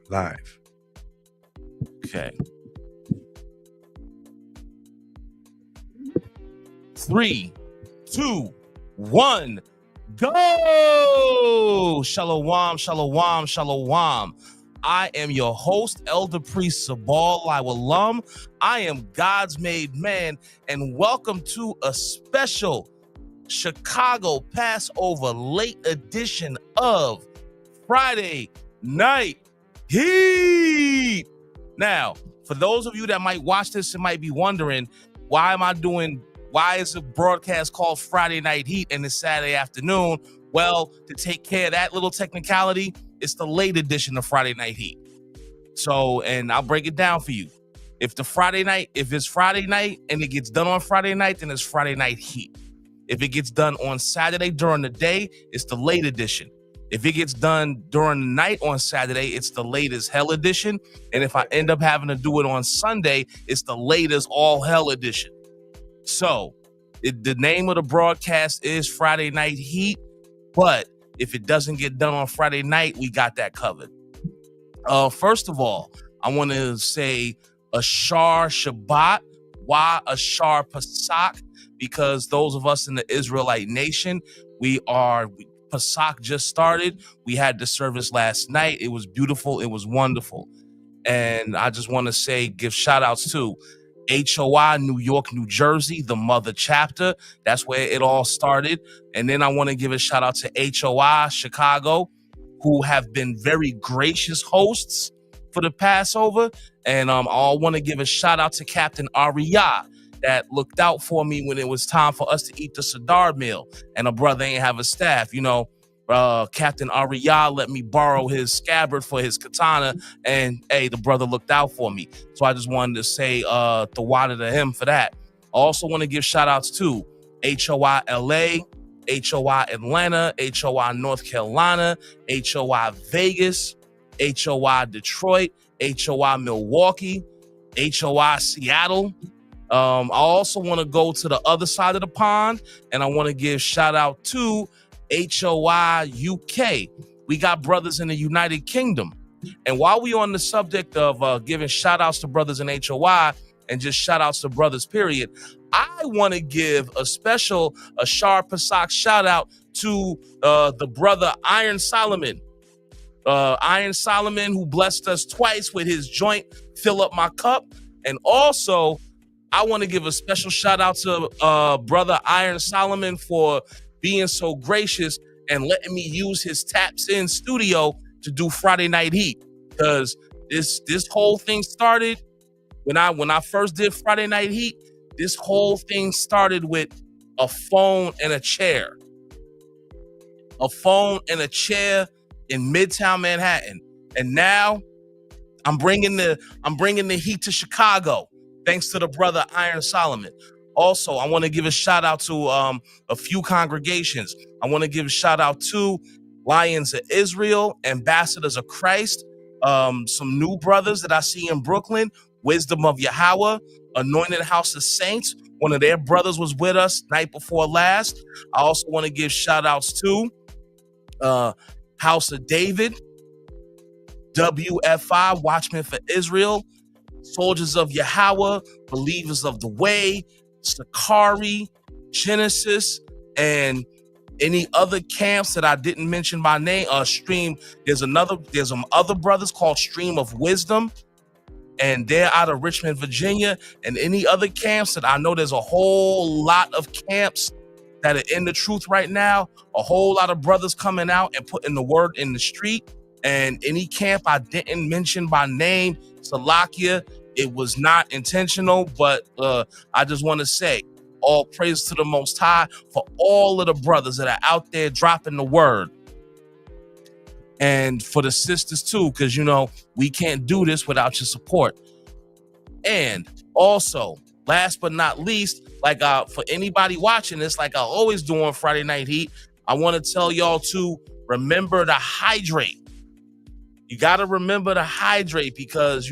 Live. Okay. 3, 2, 1, go! Shalom, shalom, shalom. I am your host, Elder Priest Sabal Alum. I am God's made man, and welcome to a special Chicago Passover late edition of Friday Night Heat. Now, for those of you that might watch this and might be wondering, why is a broadcast called Friday Night Heat and it's Saturday afternoon? Well, to take care of that little technicality, it's the late edition of Friday Night Heat. So, and I'll break it down for you. If it's Friday night and it gets done on Friday night, then it's Friday Night Heat. If it gets done on Saturday during the day, it's the late edition. If it gets done during the night on Saturday, it's the late as hell edition. And if I end up having to do it on Sunday, it's the late as all hell edition. So the name of the broadcast is Friday Night Heat, but if it doesn't get done on Friday night, we got that covered. First of all, I want to say Ashar Shabbat. Why Ashar Pasach? Because those of us in the Israelite nation, Pasach just started. We had the service last night. It was beautiful. It was wonderful. And I just want to give shout outs to HOI, New York, New Jersey, the mother chapter. That's where it all started. And then I want to give a shout out to HOI, Chicago, who have been very gracious hosts for the Passover. And I want to give a shout out to Captain Ariyah that looked out for me when it was time for us to eat the Sadar meal. And a brother ain't have a staff. Captain Ariyah let me borrow his scabbard for his katana, and hey, the brother looked out for me. So I just wanted to say the water to him for that. I also want to give shout outs to HOI LA, HOI Atlanta, HOI North Carolina, HOI Vegas, HOI Detroit, HOI Milwaukee, HOI Seattle. I also want to go to the other side of the pond, and I want to give shout out to HOI UK. We got brothers in the United Kingdom. And while we on the subject of giving shout outs to brothers in HOI and just shout outs to brothers, period, I want to give a special Ashar Pasach shout out to the brother Iron Solomon. Iron Solomon, who blessed us twice with his joint, Fill Up My Cup. And also, I want to give a special shout out to brother Iron Solomon for being so gracious and letting me use his Taps In studio to do Friday Night Heat. Because this whole thing started when I first did Friday Night Heat. This whole thing started with a phone and a chair. A phone and a chair in Midtown Manhattan. And now I'm bringing the heat to Chicago, thanks to the brother Iron Solomon. Also, I want to give a shout out to a few congregations. I want to give a shout out to Lions of Israel, Ambassadors of Christ, some new brothers that I see in Brooklyn, Wisdom of Yahweh, Anointed House of Saints. One of their brothers was with us night before last. I also want to give shout outs to House of David, WFI, Watchmen for Israel, Soldiers of Yahweh, Believers of the Way, Sakari, Genesis, and any other camps that I didn't mention by name. There's some other brothers called Stream of Wisdom, and they're out of Richmond, Virginia, and any other camps that I know. There's a whole lot of camps that are in the truth right now. A whole lot of brothers coming out and putting the word in the street. And any camp I didn't mention by name, Salakia, it was not intentional, but I just want to say all praise to the Most High for all of the brothers that are out there dropping the word. And for the sisters too, because, we can't do this without your support. And also, last but not least, for anybody watching this, like I always do on Friday Night Heat, I want to tell y'all to remember to hydrate. You got to remember to hydrate because,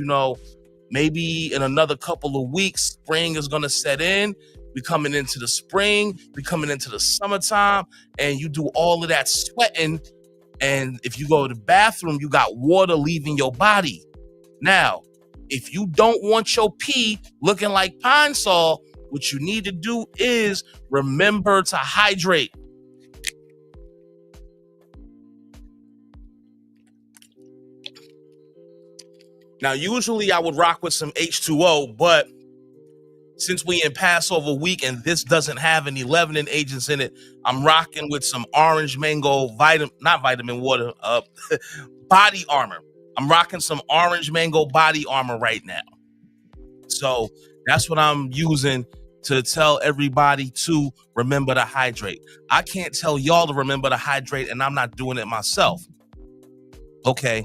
maybe in another couple of weeks, spring is going to set in. We're coming into the spring. We're coming into the summertime. And you do all of that sweating And if you go to the bathroom, you got water leaving your body. Now, if you don't want your pee looking like Pine Sol, what you need to do is remember to hydrate. Now, usually I would rock with some H2O, but since we in Passover week and this doesn't have any leavening agents in it, I'm rocking with some orange mango body armor. I'm rocking some orange mango body armor right now. So that's what I'm using to tell everybody to remember to hydrate. I can't tell y'all to remember to hydrate, and I'm not doing it myself. Okay.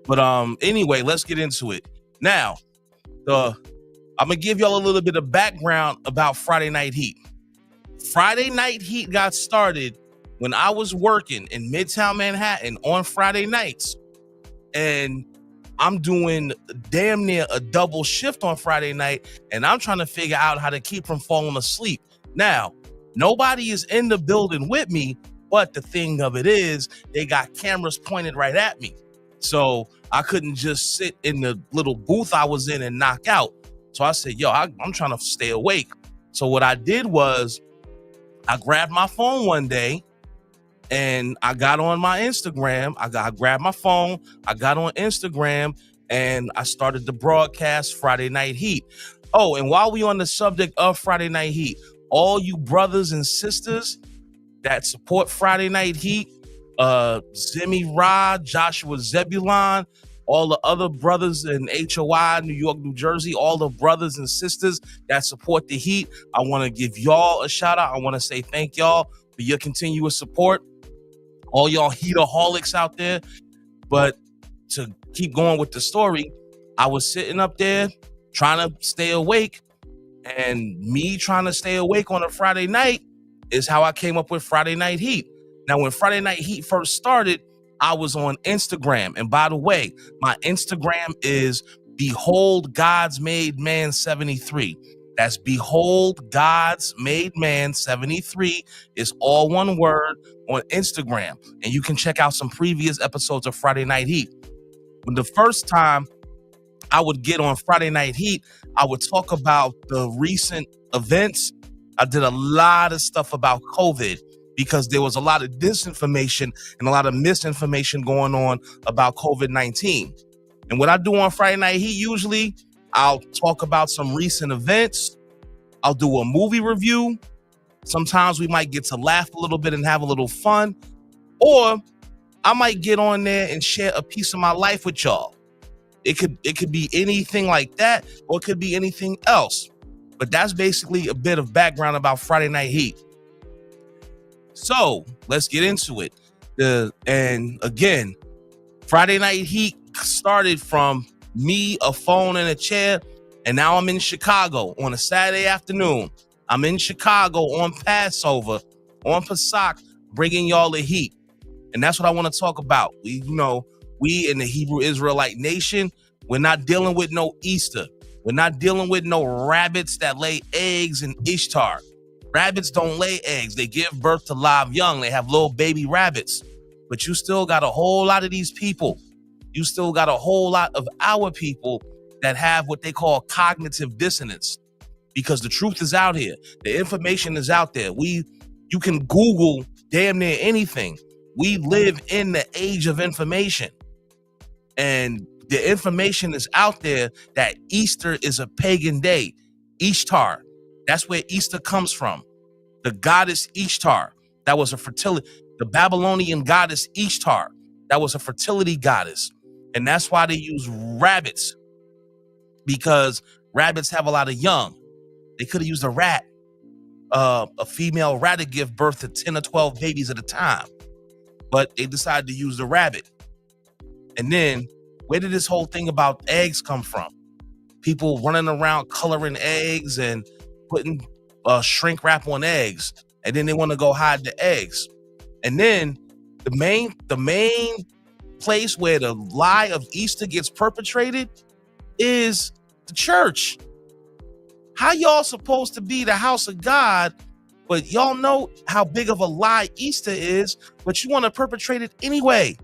But anyway, let's get into it. Now, I'm gonna give y'all a little bit of background about Friday Night Heat. Friday Night Heat got started when I was working in Midtown Manhattan on Friday nights, and I'm doing damn near a double shift on Friday night, and I'm trying to figure out how to keep from falling asleep. Now, nobody is in the building with me, but the thing of it is, they got cameras pointed right at me. So I couldn't just sit in the little booth I was in and knock out. So I said, yo, I'm trying to stay awake. So what I did was I grabbed my phone one day and I got on my Instagram. I grabbed my phone, I got on Instagram, and I started to broadcast Friday Night Heat. Oh, and while we on the subject of Friday Night Heat, all you brothers and sisters that support Friday Night Heat, Zimmy Rod, Joshua Zebulon, all the other brothers in HOI, New York, New Jersey, all the brothers and sisters that support the Heat, I want to give y'all a shout out. I want to say thank y'all for your continuous support. All y'all Heataholics out there. But to keep going with the story, I was sitting up there trying to stay awake, and me trying to stay awake on a Friday night is how I came up with Friday Night Heat. Now, when Friday Night Heat first started, I was on Instagram. And by the way, my Instagram is Behold God's Made Man 73. That's Behold God's Made Man 73. It's all one word on Instagram. And you can check out some previous episodes of Friday Night Heat. When the first time I would get on Friday Night Heat, I would talk about the recent events. I did a lot of stuff about COVID because there was a lot of disinformation and a lot of misinformation going on about COVID-19. And what I do on Friday Night Heat, usually I'll talk about some recent events. I'll do a movie review. Sometimes we might get to laugh a little bit and have a little fun. Or I might get on there and share a piece of my life with y'all. It could be anything like that, or it could be anything else. But that's basically a bit of background about Friday Night Heat. So let's get into it. And again, Friday Night Heat started from me, a phone, and a chair, and now I'm in Chicago on a Saturday afternoon. I'm in Chicago on Passover, on Pesach, bringing y'all the heat. And that's what I want to talk about. We in the Hebrew Israelite nation, we're not dealing with no Easter. We're not dealing with no rabbits that lay eggs in Ishtar. Rabbits don't lay eggs. They give birth to live young. They have little baby rabbits. But you still got a whole lot of these people. You still got a whole lot of our people that have what they call cognitive dissonance, because the truth is out here. The information is out there. You can Google damn near anything. We live in the age of information. And the information is out there that Easter is a pagan day. Ishtar. That's where Easter comes from. The goddess Ishtar. That was a fertility. The Babylonian goddess Ishtar. That was a fertility goddess. And that's why they use rabbits, because rabbits have a lot of young. They could have used a rat, a female rat, to give birth to 10 or 12 babies at a time. But they decided to use the rabbit. And then where did this whole thing about eggs come from? People running around coloring eggs and putting shrink wrap on eggs. And then they want to go hide the eggs. And then the main place where the lie of Easter gets perpetrated is the church. How y'all supposed to be the house of God, But y'all know how big of a lie Easter is, but you want to perpetrate it anyway.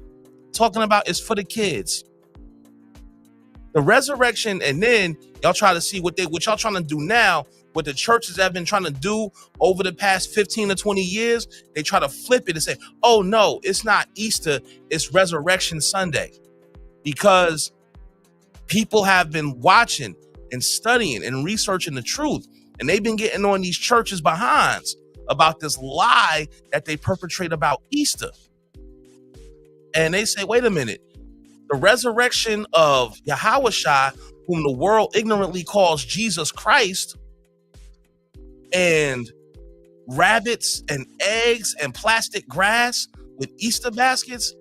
Talking about it's for the kids. The resurrection, and then y'all try to see what y'all trying to do now, what the churches have been trying to do over the past 15 to 20 years. They try to flip it and say, oh no, it's not Easter, it's Resurrection Sunday. Because people have been watching and studying and researching the truth, and they've been getting on these churches' behinds about this lie that they perpetrate about Easter. And they say, wait a minute, the resurrection of Yahushua, whom the world ignorantly calls Jesus Christ, and rabbits and eggs and plastic grass with Easter baskets,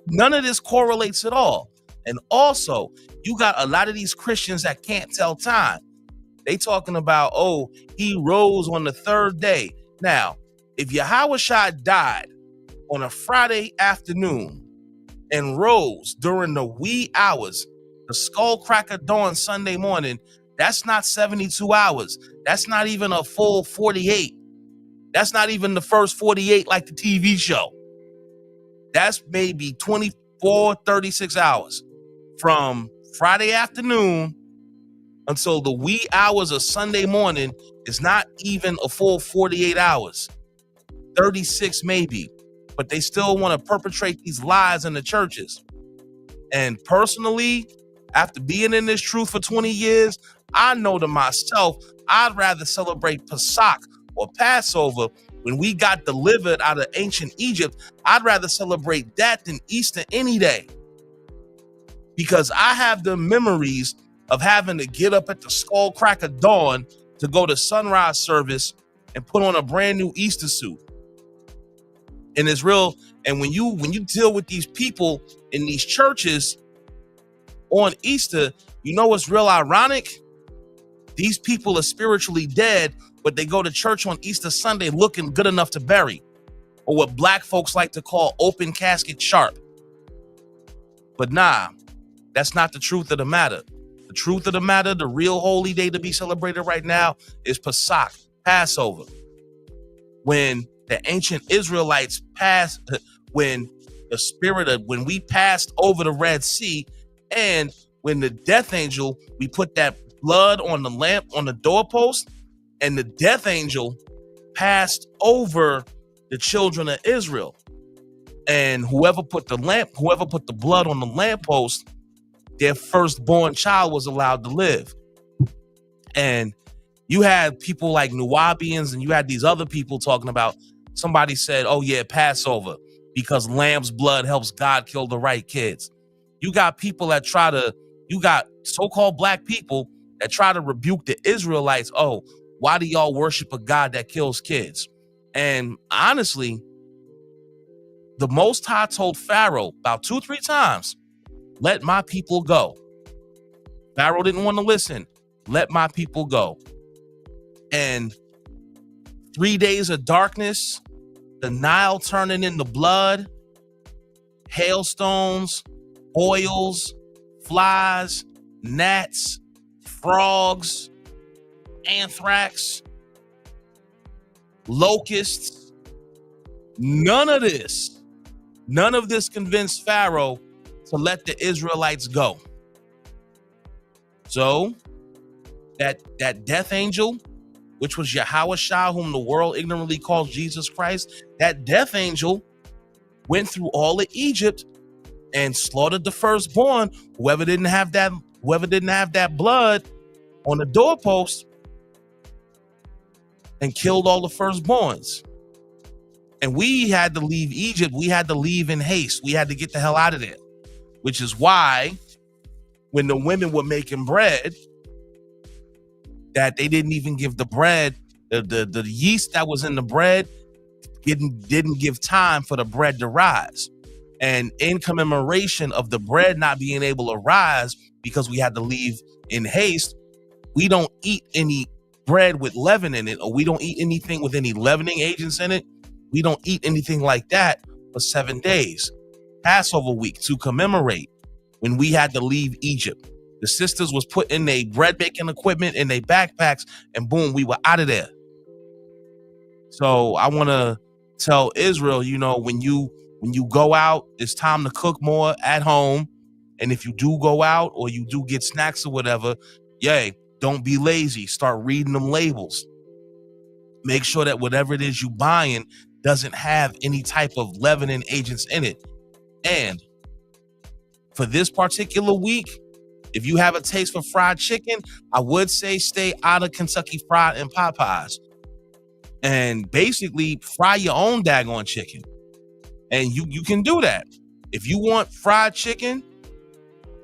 none of this correlates at all. And also, you got a lot of these Christians that can't tell time. They talking about, oh, he rose on the third day. Now, if Yahushua died on a Friday afternoon and rose during the wee hours, the skull cracker dawn Sunday morning, that's not 72 hours. That's not even a full 48. That's not even the first 48 like the TV show. That's maybe 24, 36 hours. From Friday afternoon until the wee hours of Sunday morning is not even a full 48 hours. 36 maybe. But they still want to perpetrate these lies in the churches. And personally, after being in this truth for 20 years, I know to myself, I'd rather celebrate Pesach or Passover when we got delivered out of ancient Egypt. I'd rather celebrate that than Easter any day. Because I have the memories of having to get up at the skull cracker dawn to go to sunrise service and put on a brand new Easter suit. And it's real. And when you deal with these people in these churches on Easter, you know what's real ironic? These people are spiritually dead, but they go to church on Easter Sunday looking good enough to bury, or what black folks like to call open casket sharp. But nah, that's not the truth of the matter. The truth of the matter, the real holy day to be celebrated right now is Pesach, Passover. When the ancient Israelites when we passed over the Red Sea, and when the death angel, we put that blood on the lamp on the doorpost, and the death angel passed over the children of Israel. And whoever put the blood on the lamppost, their firstborn child was allowed to live. And you had people like Nubians, and you had these other people talking about, somebody said, oh yeah, Passover, because lamb's blood helps God kill the right kids. You got people that you got so-called black people that try to rebuke the Israelites. Oh, why do y'all worship a God that kills kids? And honestly, the Most High told Pharaoh about 2-3 times, let my people go. Pharaoh didn't want to listen. Let my people go. And 3 days of darkness, the Nile turning into blood, hailstones, boils, flies, gnats, frogs, anthrax, locusts. None of this convinced Pharaoh to let the Israelites go. So that death angel, which was Yahushua, whom the world ignorantly calls Jesus Christ, that death angel went through all of Egypt and slaughtered the firstborn. Whoever didn't have that blood on the doorpost, and killed all the firstborns. And we had to leave Egypt. We had to leave in haste. We had to get the hell out of there. Which is why when the women were making bread, that they didn't even give the bread, the yeast that was in the bread didn't give time for the bread to rise. And in commemoration of the bread not being able to rise because we had to leave in haste, we don't eat any bread with leaven in it, or we don't eat anything with any leavening agents in it. We don't eat anything like that for 7 days. Passover week, to commemorate when we had to leave Egypt. The sisters was putting their bread baking equipment in their backpacks, and boom, we were out of there. So I want to tell Israel, when you go out, it's time to cook more at home. And if you do go out or you do get snacks or whatever, don't be lazy. Start reading them labels. Make sure that whatever it is you buying doesn't have any type of leavening agents in it. And for this particular week, if you have a taste for fried chicken, I would say stay out of Kentucky Fried and Popeyes. And basically fry your own daggone chicken. And you can do that. If you want fried chicken,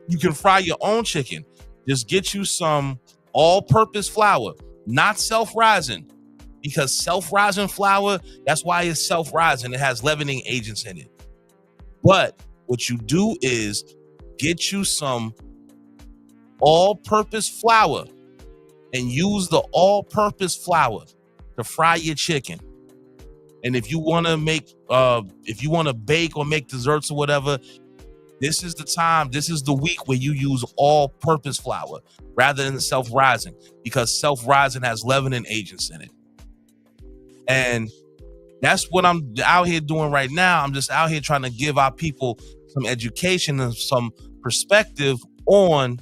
you can fry your own chicken. Just get you some all-purpose flour, not self-rising. Because self-rising flour, that's why it's self-rising. It has leavening agents in it. But what you do is get you some all-purpose flour and use the all-purpose flour to fry your chicken. And if you want to bake or make desserts or whatever, this is the time, this is the week where you use all-purpose flour rather than self-rising, because self-rising has leavening agents in it. And that's what I'm out here doing right now. I'm just out here trying to give our people some education and some perspective on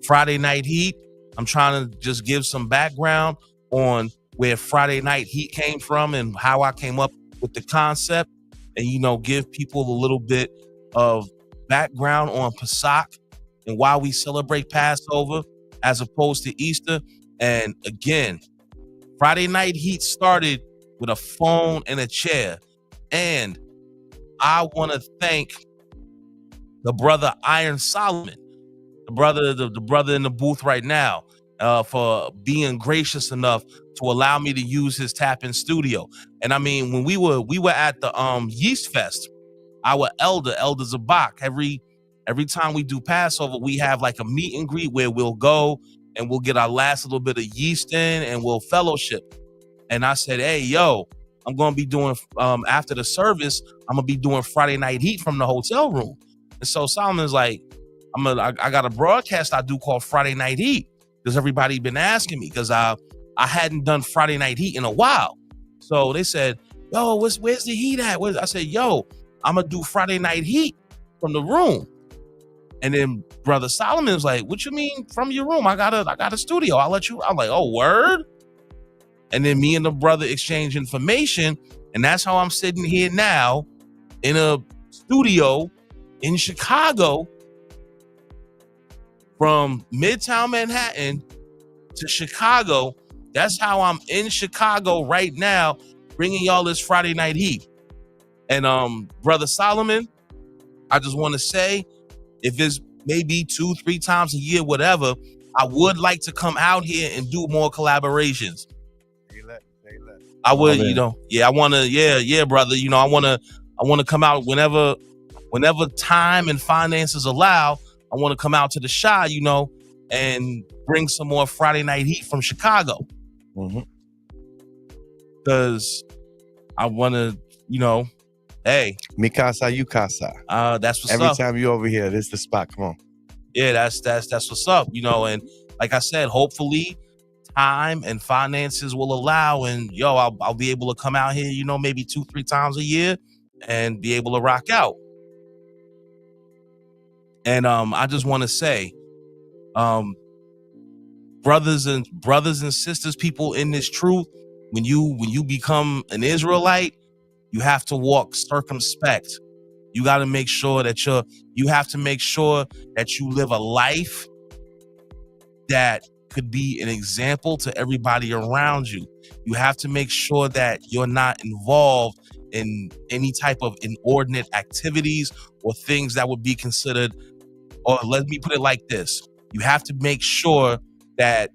Friday Night Heat. I'm trying to just give some background on where Friday Night Heat came from and how I came up with the concept, and, give people a little bit of background on Pesach and why we celebrate Passover as opposed to Easter. And again, Friday Night Heat started with a phone and a chair. And I want to thank the brother Iron Solomon, the brother in the booth right now, for being gracious enough to allow me to use his tap-in studio. And I mean, when we were at the Yeast Fest, our elder Zabak, every time we do Passover, we have like a meet and greet where we'll go and we'll get our last little bit of yeast in and we'll fellowship. And I said, hey, yo, I'm going to be doing, after the service, I'm going to be doing Friday Night Heat from the hotel room. And so Solomon's like, I got a broadcast I do called Friday Night Heat, because everybody been asking me, because I hadn't done Friday Night Heat in a while. So they said, yo, where's the heat at? I said, yo, I'm going to do Friday Night Heat from the room. And then Brother Solomon was like, what you mean from your room? I got a studio. I'll let you. I'm like, oh, word? And then me and the brother exchange information. And that's how I'm sitting here now in a studio in Chicago, from Midtown Manhattan to Chicago. That's how I'm in Chicago right now, bringing y'all this Friday Night Heat. And Brother Solomon, I just want to say, if it's maybe 2-3 times a year, whatever, I would like to come out here and do more collaborations. I would, I want to, brother. I want to come out whenever time and finances allow. I want to come out to the Chi, and bring some more Friday Night Heat from Chicago. Because I want to, hey. Mi casa, you casa. That's what's Every up. time you over here, this is the spot. Come on. Yeah, that's what's up, and like I said, hopefully time and finances will allow, and I'll be able to come out here, maybe 2-3 times a year and be able to rock out. And I just want to say, brothers and sisters, people in this truth, when you become an Israelite, you have to walk circumspect. You got to make sure that you have to make sure that you live a life that could be an example to everybody around you. You have to make sure that you're not involved in any type of inordinate activities or things that would be considered, or let me put it like this. You have to make sure that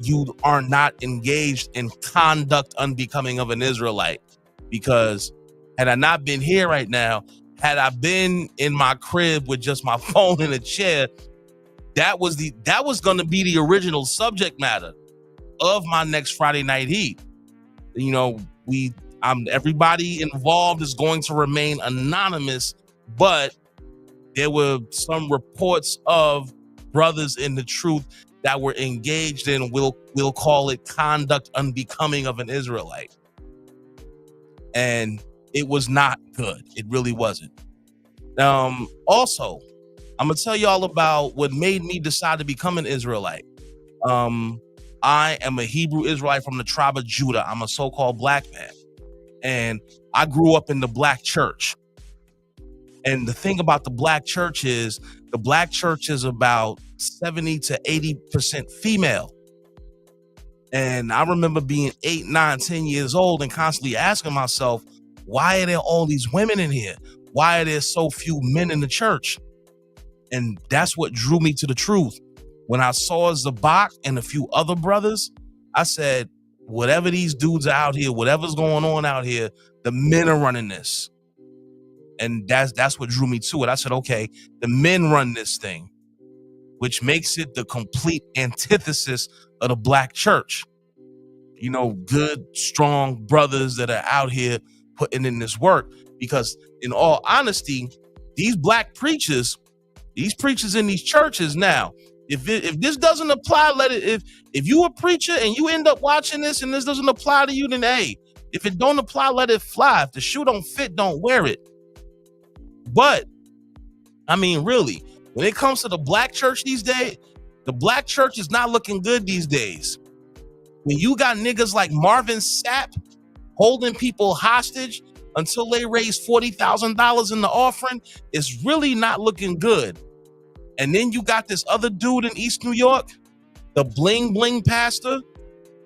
you are not engaged in conduct unbecoming of an Israelite. Because had I not been here right now, had I been in my crib with just my phone and a chair, that was going to be the original subject matter of my next Friday Night Heat. Everybody involved is going to remain anonymous, but there were some reports of brothers in the truth that were engaged in, we'll call it conduct unbecoming of an Israelite. and it was not good. It really wasn't. Also, I'm gonna tell y'all about what made me decide to become an Israelite. I am a Hebrew Israelite from the tribe of Judah. I'm a so-called black man, and I grew up in the black church. And the thing about the black church is about 70 to 80% female. And I remember being 8, 9, 10 years old and constantly asking myself, why are there all these women in here? Why are there so few men in the church? And that's what drew me to the truth. When I saw Zabak and a few other brothers, I said, whatever these dudes are out here, whatever's going on out here, the men are running this. And that's what drew me to it. I said, okay, the men run this thing, which makes it the complete antithesis of the black church. You know, good, strong brothers that are out here putting in this work. Because in all honesty, these black preachers, these preachers in these churches now, if this doesn't apply, if you a preacher and you end up watching this and this doesn't apply to you, then hey, if it don't apply, let it fly. If the shoe don't fit, don't wear it. But I mean, really, when it comes to the black church these days, the black church is not looking good these days. When you got niggas like Marvin Sapp holding people hostage until they raise $40,000 in the offering, it's really not looking good. And then you got this other dude in East New York, the bling bling pastor,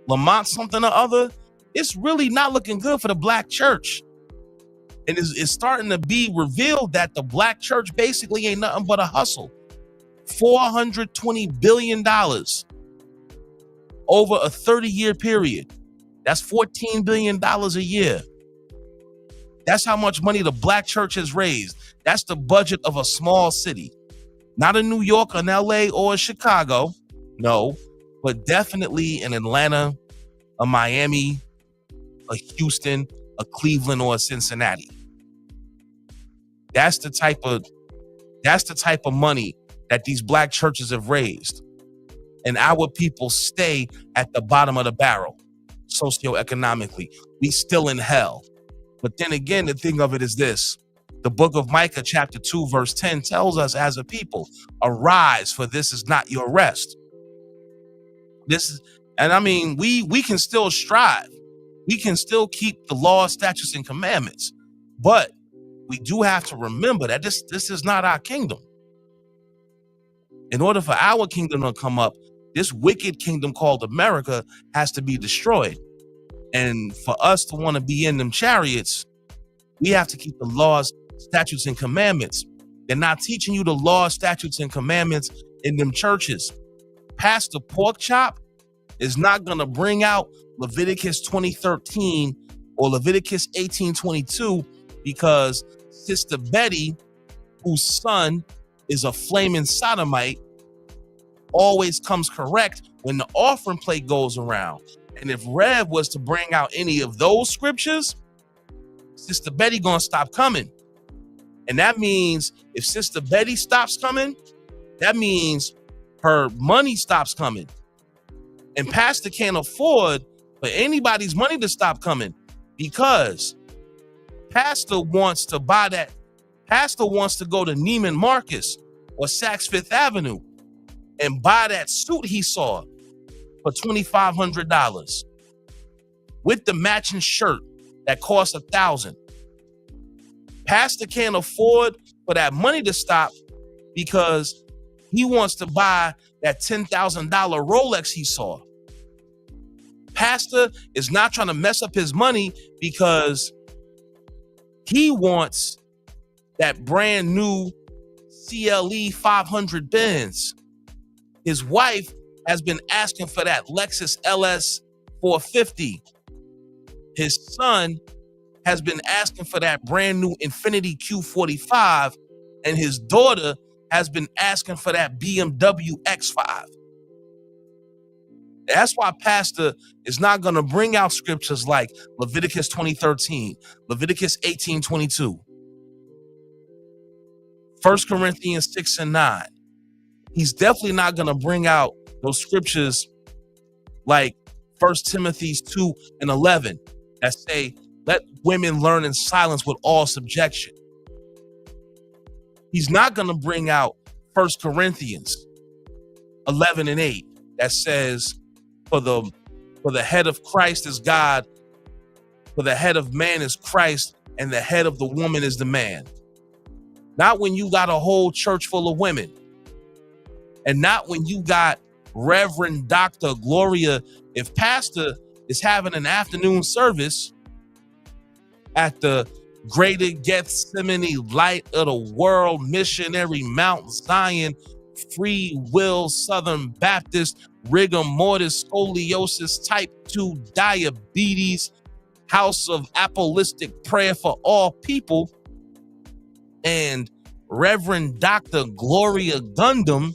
Lamont something or other. It's really not looking good for the black church. And it's starting to be revealed that the black church basically ain't nothing but a hustle. $420 billion over a 30-year period. That's $14 billion a year. That's how much money the black church has raised. That's the budget of a small city. Not in New York, or LA, or Chicago, no, but definitely in Atlanta, a Miami, a Houston, a Cleveland, or a Cincinnati. That's the type of money that these black churches have raised. And our people stay at the bottom of the barrel, socioeconomically. We still in hell. But then again, the thing of it is this. The book of Micah, chapter 2, verse 10 tells us as a people, arise, for this is not your rest. And I mean, we can still strive. We can still keep the law, statutes, and commandments. But we do have to remember that this is not our kingdom. In order for our kingdom to come up, this wicked kingdom called America has to be destroyed. And for us to want to be in them chariots, we have to keep the laws, statutes, and commandments. They're not teaching you the law, statutes, and commandments in them churches. Pastor Porkchop is not going to bring out Leviticus 20:13 or Leviticus 18:22 because Sister Betty, whose son is a flaming sodomite, always comes correct when the offering plate goes around. And if Rev was to bring out any of those scriptures, Sister Betty gonna stop coming. And that means if Sister Betty stops coming, that means her money stops coming. And Pastor can't afford for anybody's money to stop coming because Pastor wants to buy that. Pastor wants to go to Neiman Marcus or Saks Fifth Avenue and buy that suit he saw for $2,500 with the matching shirt that costs $1,000. Pastor can't afford for that money to stop because he wants to buy that $10,000 Rolex he saw. Pastor is not trying to mess up his money because he wants that brand new CLE 500 Benz. His wife has been asking for that Lexus LS 450. His son has been asking for that brand new Infiniti Q45, and his daughter has been asking for that BMW X5. That's why Pastor is not going to bring out scriptures like Leviticus 20:13, Leviticus 18:22, 1 Corinthians 6 and 9. He's definitely not going to bring out those scriptures like 1 Timothy 2 and 11 that say Let women learn in silence with all subjection. He's not going to bring out 1 Corinthians 11:8 that says, for the head of Christ is God, for the head of man is Christ, and the head of the woman is the man. Not when you got a whole church full of women. And not when you got Reverend Dr. Gloria. If pastor is having an afternoon service at the Greater Gethsemane Light of the World Missionary Mount Zion Free Will Southern Baptist Rigor Mortis Scoliosis Type 2 Diabetes House of Apostolic Prayer for All People, and Reverend Dr. Gloria Gundam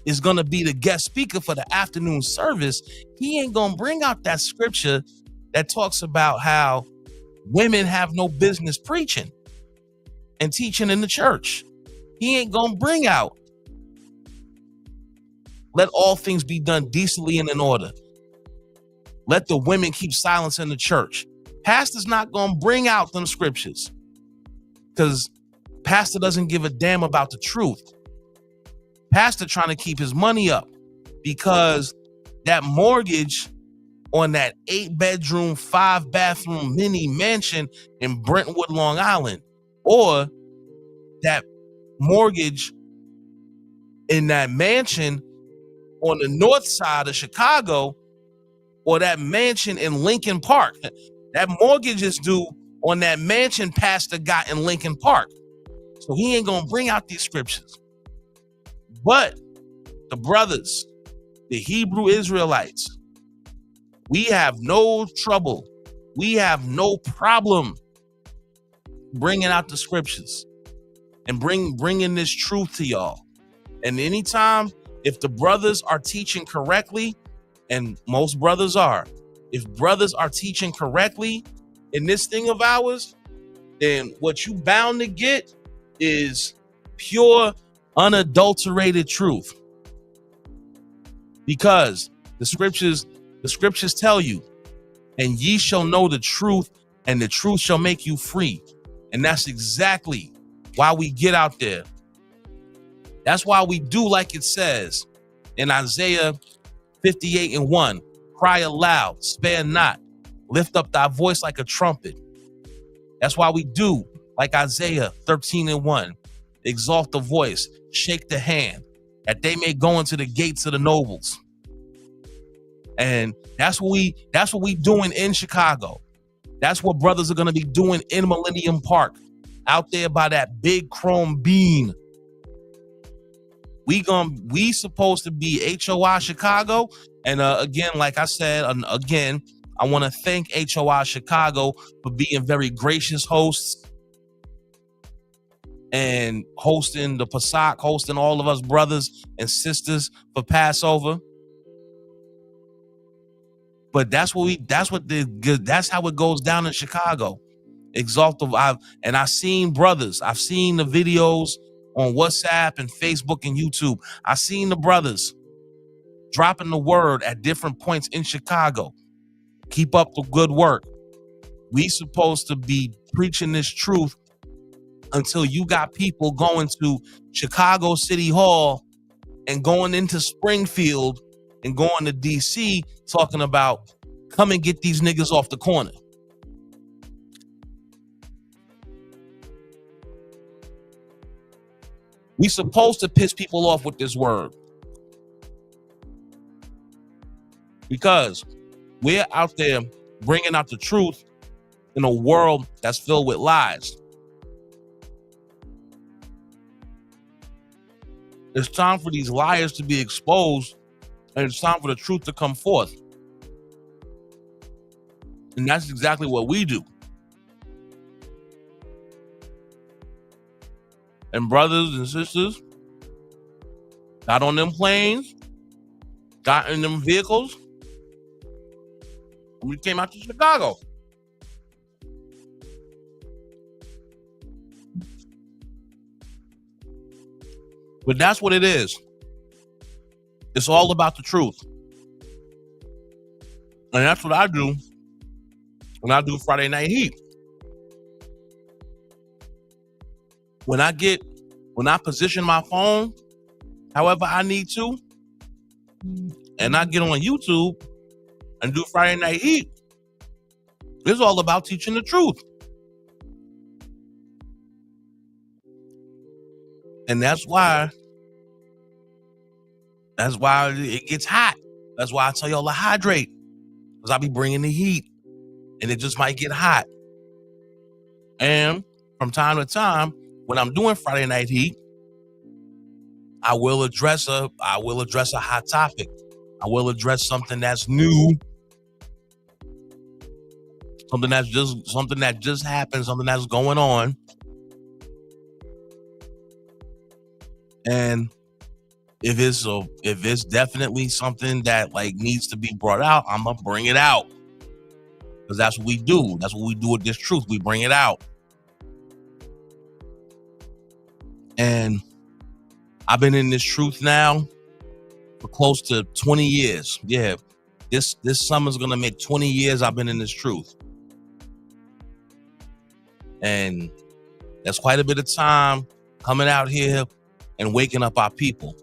is going to be the guest speaker for the afternoon service, he ain't going to bring out that scripture that talks about how women have no business preaching and teaching in the church. He ain't going to bring out, let all things be done decently and in order. Let the women keep silence in the church. Pastor's not going to bring out them scriptures because pastor doesn't give a damn about the truth. Pastor trying to keep his money up because that mortgage on that 8-bedroom, 5-bathroom mini mansion in Brentwood, Long Island, or that mortgage in that mansion on the north side of Chicago, or that mansion in Lincoln Park. That mortgage is due on that mansion pastor got in Lincoln Park. So he ain't going to bring out these scriptures. But the brothers, the Hebrew Israelites, we have no trouble. We have no problem bringing out the scriptures and bringing this truth to y'all. And anytime, if the brothers are teaching correctly, and most brothers are, if brothers are teaching correctly in this thing of ours, then what you bound to get is pure, unadulterated truth. Because the scriptures tell you, and ye shall know the truth, and the truth shall make you free. And that's exactly why we get out there. That's why we do like it says in Isaiah 58:1, cry aloud, spare not, lift up thy voice like a trumpet. That's why we do like Isaiah 13:1, exalt the voice, shake the hand, that they may go into the gates of the nobles. And that's what we doing in Chicago. That's what brothers are going to be doing in Millennium Park, out there by that big chrome beam. We supposed to be HOI Chicago. And again, like I said, again, I want to thank HOI Chicago for being very gracious hosts and hosting the Passover, hosting all of us brothers and sisters for Passover. But that's how it goes down in Chicago. I've seen brothers. I've seen the videos on WhatsApp and Facebook and YouTube. I've seen the brothers dropping the word at different points in Chicago. Keep up the good work. We supposed to be preaching this truth until you got people going to Chicago City Hall and going into Springfield and going to DC talking about, come and get these niggas off the corner. We supposed to piss people off with this word because we're out there bringing out the truth in a world that's filled with lies. It's time for these liars to be exposed, and it's time for the truth to come forth. And that's exactly what we do. And brothers and sisters got on them planes, got in them vehicles, and we came out to Chicago. But that's what it is. It's all about the truth. And that's what I do when I do Friday Night Heat. When I position my phone however I need to, and I get on YouTube and do Friday Night Heat, it's all about teaching the truth. And that's why it gets hot. That's why I tell y'all to hydrate, because I be bringing the heat, and it just might get hot. And from time to time, when I'm doing Friday Night Heat, I will address a hot topic. I will address something that's new, something that just happened, something that's going on. And if it's definitely something that like needs to be brought out, I'm gonna bring it out, because that's what we do. That's what we do with this truth. We bring it out. And I've been in this truth now for close to 20 years. Yeah, this summer's gonna make 20 years I've been in this truth, and that's quite a bit of time coming out here and waking up our people.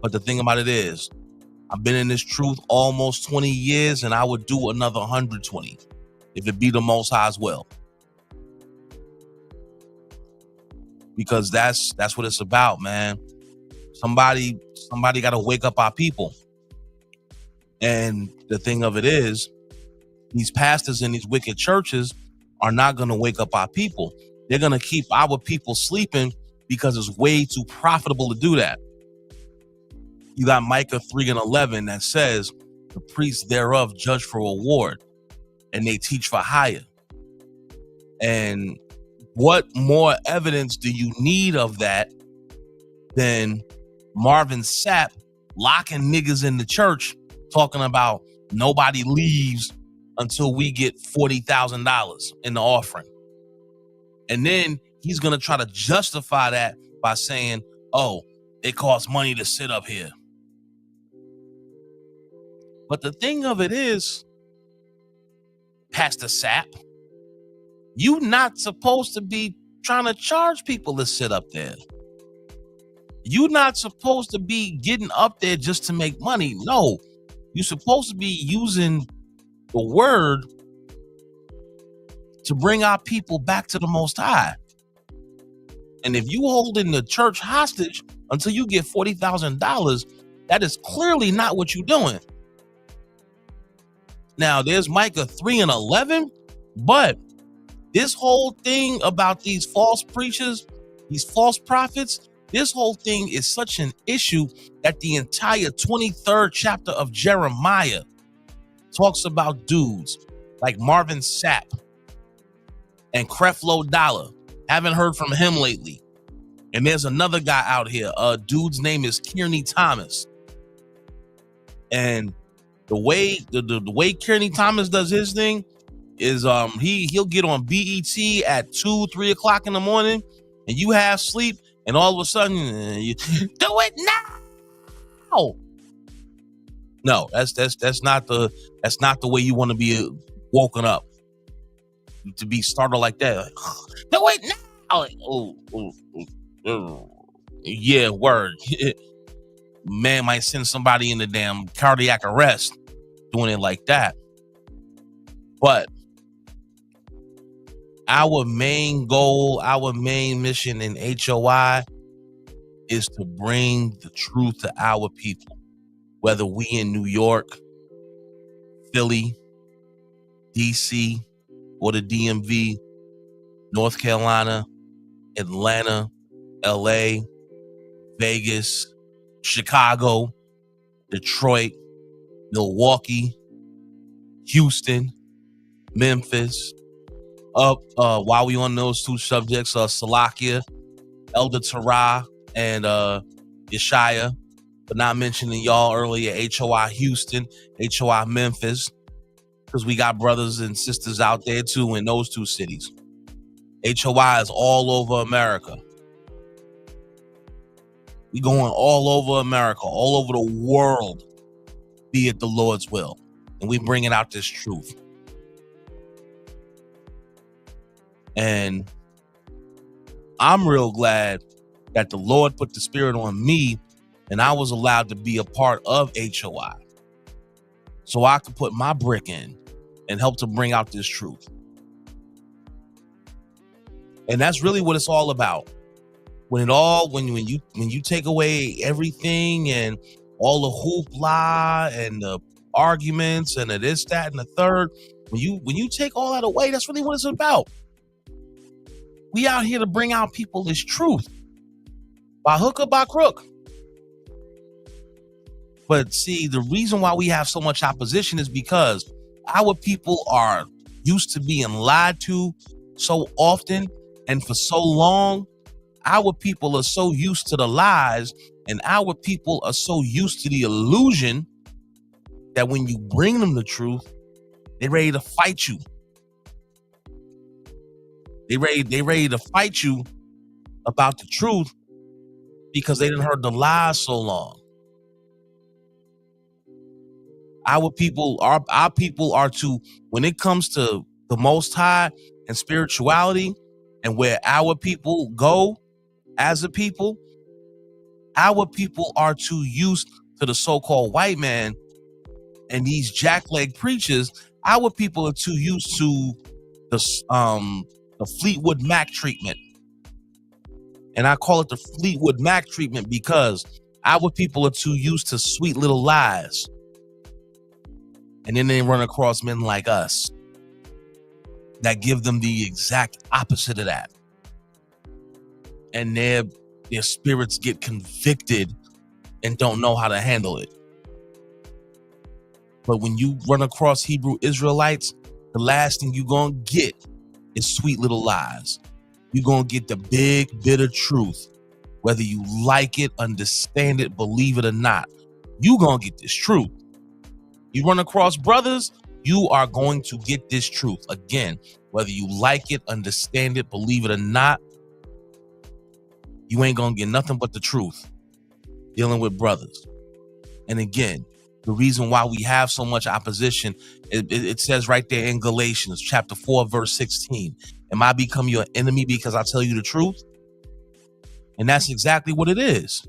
But the thing about it is, I've been in this truth almost 20 years, and I would do another 120 if it be the Most High's will. Because that's what it's about, man. Somebody got to wake up our people. And the thing of it is, these pastors in these wicked churches are not going to wake up our people. They're going to keep our people sleeping because it's way too profitable to do that. You got Micah 3:11 that says, the priests thereof judge for reward, and they teach for hire. And what more evidence do you need of that than Marvin Sapp locking niggas in the church, talking about nobody leaves until we get $40,000 in the offering? And then he's going to try to justify that by saying, oh, it costs money to sit up here. But the thing of it is, Pastor Sapp, you not supposed to be trying to charge people to sit up there. You're not supposed to be getting up there just to make money. No, you're supposed to be using the word to bring our people back to the Most High. And if you holding the church hostage until you get $40,000, that is clearly not what you're doing. Now, there's Micah 3:11, but this whole thing about these false preachers, these false prophets, this whole thing is such an issue that the entire 23rd chapter of Jeremiah talks about dudes like Marvin Sapp and Creflo Dollar. Haven't heard from him lately. And there's another guy out here. Dude's name is Kearney Thomas. And the way Kearney Thomas does his thing is he'll get on BET at 2-3 o'clock in the morning, and you have sleep, and all of a sudden you do it now. No, that's not the way you want to be woken up, to be startled like that. Like, do it now. Like, oh, yeah, word. Man might send somebody in the damn cardiac arrest doing it like that. But our main goal, our main mission in HOI is to bring the truth to our people, whether we in New York, Philly, DC, or the DMV, North Carolina, Atlanta, LA, Vegas, Chicago, Detroit, Milwaukee, Houston, Memphis. While we on those two subjects, Salakia, Elder Terah, and Yeshaya, but not mentioning y'all earlier, HOI Houston, HOI Memphis, because we got brothers and sisters out there too in those two cities. HOI is all over America. We going all over America, all over the world, be it the Lord's will. And we bringing out this truth. And I'm real glad that the Lord put the spirit on me and I was allowed to be a part of HOI. So I could put my brick in and help to bring out this truth. And that's really what it's all about. When you take away everything and all the hoopla and the arguments and the this, that, and the third, when you take all that away, that's really what it's about. We out here to bring out people this truth by hook or by crook. But see, the reason why we have so much opposition is because our people are used to being lied to so often and for so long. Our people are so used to the lies, and our people are so used to the illusion that when you bring them the truth, they're ready to fight you. They ready to fight you about the truth because they didn't heard the lies so long. Our people are to, when it comes to the Most High and spirituality and where our people go as a people, our people are too used to the so-called white man and these jackleg preachers. Our people are too used to the Fleetwood Mac treatment. And I call it the Fleetwood Mac treatment because our people are too used to sweet little lies. And then they run across men like us that give them the exact opposite of that. And their spirits get convicted and don't know how to handle it. But when you run across Hebrew Israelites, the last thing you're going to get is sweet little lies. You're going to get the big, bitter truth. Whether you like it, understand it, believe it or not, you're going to get this truth. You run across brothers, you are going to get this truth. Again, whether you like it, understand it, believe it or not, you ain't going to get nothing but the truth dealing with brothers. And again, the reason why we have so much opposition, it says right there in Galatians chapter 4, verse 16, am I become your enemy because I tell you the truth? And that's exactly what it is.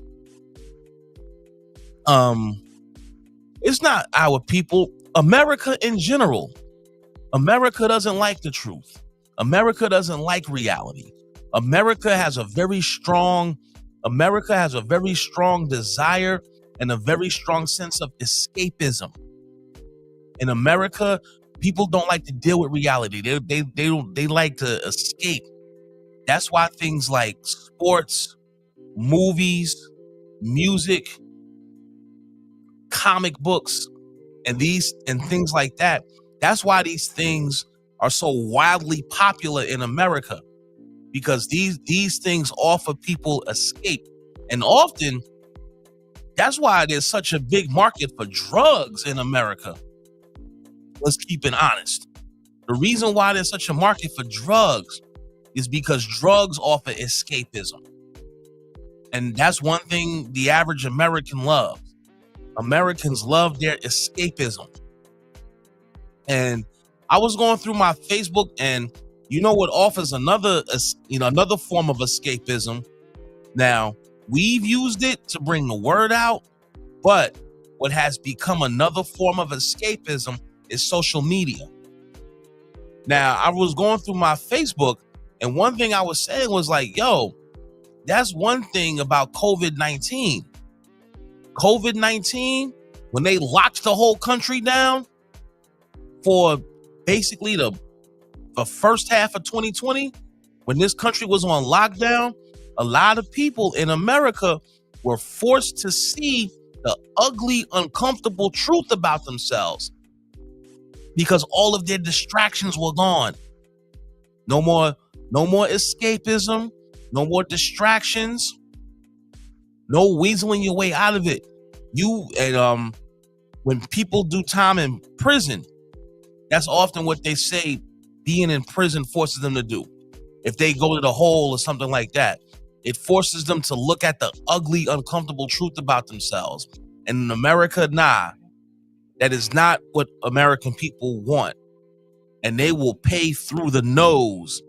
It's not our people. America in general. America doesn't like the truth. America doesn't like reality. America has a very strong desire and a very strong sense of escapism. In America, people don't like to deal with reality. They like to escape. That's why things like sports, movies, music, comic books, and things like that. That's why these things are so wildly popular in America, because these things offer people escape. And often that's why there's such a big market for drugs in America. Let's keep it honest. The reason why there's such a market for drugs is because drugs offer escapism. And that's one thing the average American loves. Americans love their escapism. And I was going through my Facebook, and you know what offers another form of escapism? Now, we've used it to bring the word out, but what has become another form of escapism is social media. Now, I was going through my Facebook, and one thing I was saying was like, yo, that's one thing about COVID-19. COVID-19, when they locked the whole country down for basically the first half of 2020, when this country was on lockdown, a lot of people in America were forced to see the ugly, uncomfortable truth about themselves because all of their distractions were gone. No more escapism, no more distractions, no weaseling your way out of it. When people do time in prison, that's often what they say being in prison forces them to do. If they go to the hole or something like that, it forces them to look at the ugly, uncomfortable truth about themselves. And in America, nah, that is not what American people want. And they will pay through the nose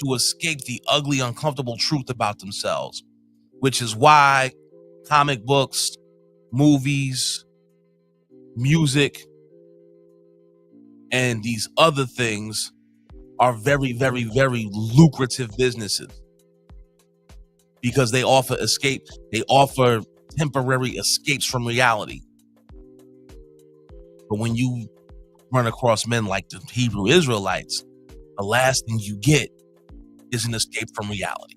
to escape the ugly, uncomfortable truth about themselves, which is why comic books, movies, music, and these other things are very, very, very lucrative businesses, because they offer escape. They offer temporary escapes from reality. But when you run across men like the Hebrew Israelites, the last thing you get is an escape from reality.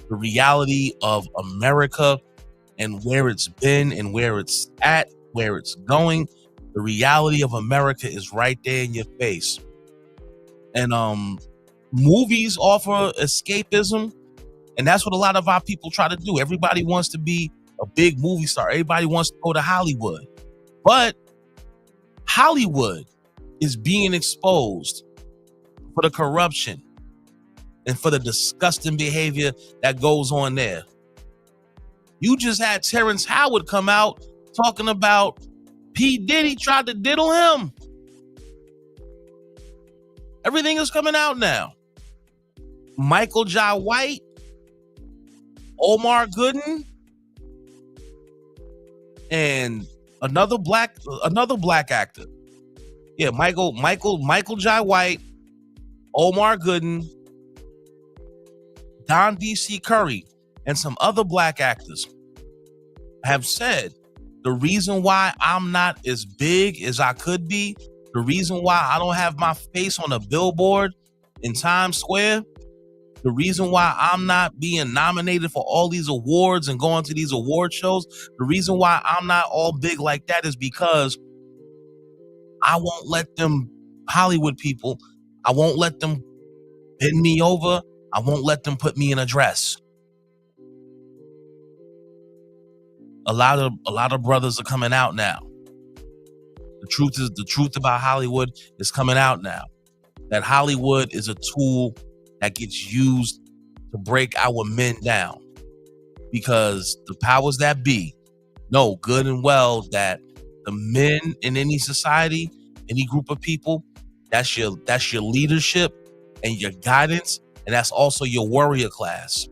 The reality of America and where it's been and where it's at, where it's going. The reality of America is right there in your face. And movies offer escapism, and that's what a lot of our people try to do. Everybody wants to be a big movie star. Everybody wants to go to Hollywood. But Hollywood is being exposed for the corruption and for the disgusting behavior that goes on there. You just had Terrence Howard come out talking about P. Diddy tried to diddle him. Everything is coming out now. Michael Jai White, Omar Gooden, and another black actor. Yeah, Michael Jai White, Omar Gooden, Don D.C. Curry, and some other black actors have said the reason why I'm not as big as I could be, the reason why I don't have my face on a billboard in Times Square, the reason why I'm not being nominated for all these awards and going to these award shows, the reason why I'm not all big like that is because I won't let them Hollywood people, I won't let them bend me over. I won't let them put me in a dress. A lot of brothers are coming out now. The truth about Hollywood is coming out now. That Hollywood is a tool that gets used to break our men down, because the powers that be know good and well that the men in any society, any group of people, that's your leadership and your guidance, and that's also your warrior class.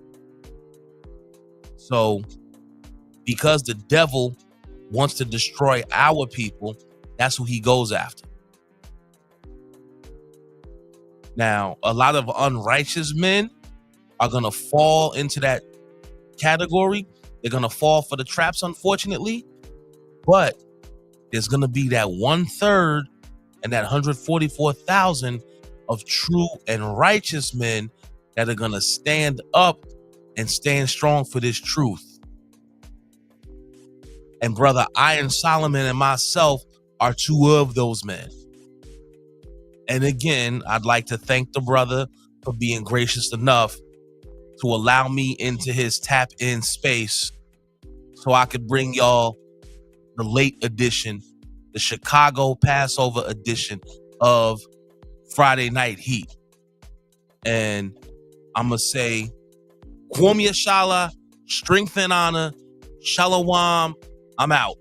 So because the devil wants to destroy our people, that's who he goes after. Now, a lot of unrighteous men are going to fall into that category. They're going to fall for the traps, unfortunately. But there's going to be that 1/3 and that 144,000 of true and righteous men that are going to stand up and stand strong for this truth. And brother Iron Solomon and myself are two of those men. And again, I'd like to thank the brother for being gracious enough to allow me into his tap in space so I could bring y'all the late edition, the Chicago Passover edition of Friday Night Heat. And I'm going to say, Kwam Yashala, strength and honor, Shalom, I'm out.